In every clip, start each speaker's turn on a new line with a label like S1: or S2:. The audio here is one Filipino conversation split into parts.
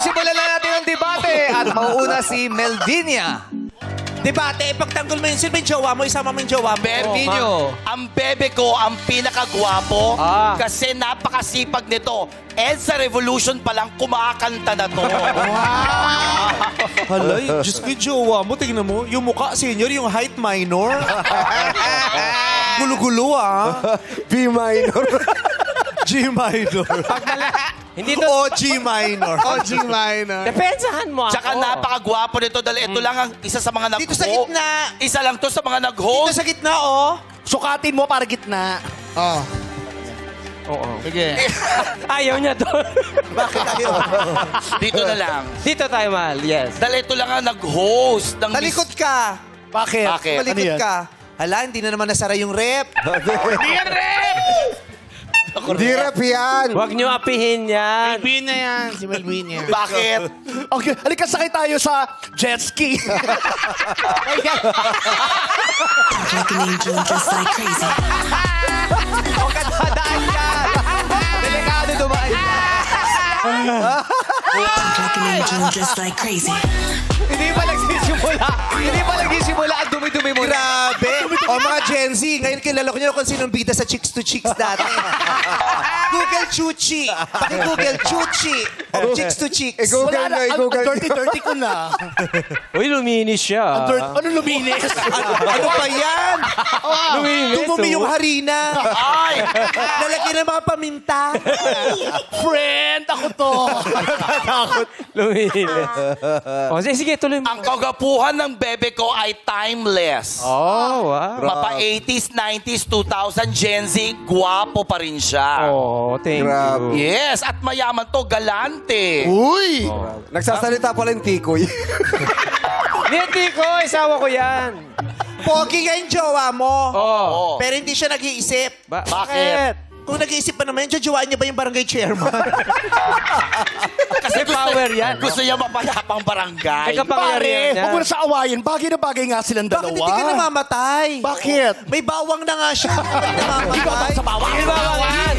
S1: simulan na natin ang debate. At mauuna si Melvinia.
S2: Debate, ipagtanggol mo yung silbing jowa mo, isama mo yung jowa mo.
S1: Melvinio.
S3: Ang bebe ko ang pinakagwapo kasi napakasipag nito. EDSA Revolution pa lang kumakanta na to.
S2: Halay, Diyos ko yung jowa mo, tingnan mo. Yung mukha, senior, yung height minor. Gulo-gulo,
S4: B minor.
S2: G minor.
S1: Hindi to...
S2: O G minor.
S5: O, G minor.
S1: Depensahan mo ako.
S3: Tsaka napakagwapo nito dahil ito lang ang isa sa mga
S2: Dito sa gitna.
S3: Isa lang to sa mga
S2: Dito
S3: nag-host.
S2: sa gitna, oh.
S5: Sukatin mo para gitna. Oh.
S1: Oo.
S5: Sige.
S1: Ayaw niya to.
S2: Bakit ayaw?
S3: Dito na lang.
S1: Dito tayo, Mal. Yes.
S3: Dahil ito lang ang nag-host ng
S2: Talikod ka.
S5: Bakit?
S3: Bakit?
S5: Ano
S2: Talikod
S5: yan?
S2: ka. Hala, hindi na naman nasara yung rep.
S4: Hindi rap yan.
S1: Huwag niyo apihin yan.
S5: Melvina yan. Si Melvina.
S3: Bakit?
S5: Okay, halika sakay tayo sa jet ski.
S6: Like an angel, just like crazy.
S1: Huwag ka dadaan yan. Delikado dumaan yan.
S6: Like an angel, just like crazy.
S1: Hindi pa nagsisimula. Hindi pa nagsisimula ang dumi-dumi mo.
S2: Grabe. O mga Gen Z, ngayon kilala ko nyo kung sinong bida sa Chicks to Chicks dati. Google Chuchi. Paki-Google Chuchi. Chicks to Chicks.
S4: Google na, Google.
S5: Dirty ko na.
S1: Uy, luminis siya.
S5: Ano luminis?
S2: Ano ba yan?
S1: Luminis.
S2: Tumumi yung harina.
S3: Ay!
S2: Lalagyan ng mga paminta.
S5: Friend, ako to.
S1: Luminis. O, sige, tuloy mo.
S3: Ang kagapuhan ng bebe ko ay timeless.
S1: Oh, wow.
S3: Mapa 80s, 90s, 2000, Gen Z, guwapo pa rin siya.
S1: Oh, thank
S4: Grabe.
S1: you.
S3: Yes, at mayaman to, galante.
S5: Uy!
S4: Nagsasalita pala yung tikoy.
S1: Hindi ko, isawa ko yan.
S2: Pogi nga yung jowa mo.
S1: Oh.
S2: Pero hindi siya nag-iisip.
S3: Bakit?
S2: Kung nag-iisip pa naman, jojowain niya ba yung barangay chairman?
S3: Kasi
S1: power yan.
S3: Gusto niya mapayapang barangay.
S1: May kapangyarihan
S5: Pare,
S1: yan.
S5: huwag mo na sa awayin. Bagay na bagay nga silang
S2: Bakit
S5: dalawa.
S2: hindi ka namamatay?
S5: Bakit?
S2: May bawang na nga siya. Bakit namamatay?
S5: Sa bawang.
S1: Hindi ba yan?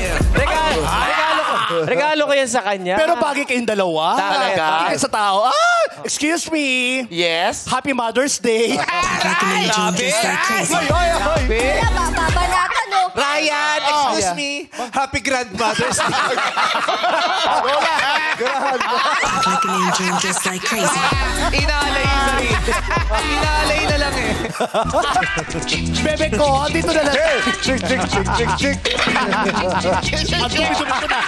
S1: Regalo ko yan sa kanya.
S5: Pero bagay kayong dalawa.
S1: Talaga?
S5: Bagay ka sa tao. Excuse me.
S3: Yes?
S5: Happy Mother's Day.
S6: Like an angel, just like crazy.
S7: Babanatan, no?
S2: Ryan, excuse me. Happy Grandmother's Day.
S6: Like an angel, just like crazy.
S1: Inaalay yung sarili. Inaalay na lang eh.
S5: Bebe ko, dito na lang.
S4: Chick, chick, chick, chick, chick.
S5: Ang dumi-dumi ko na.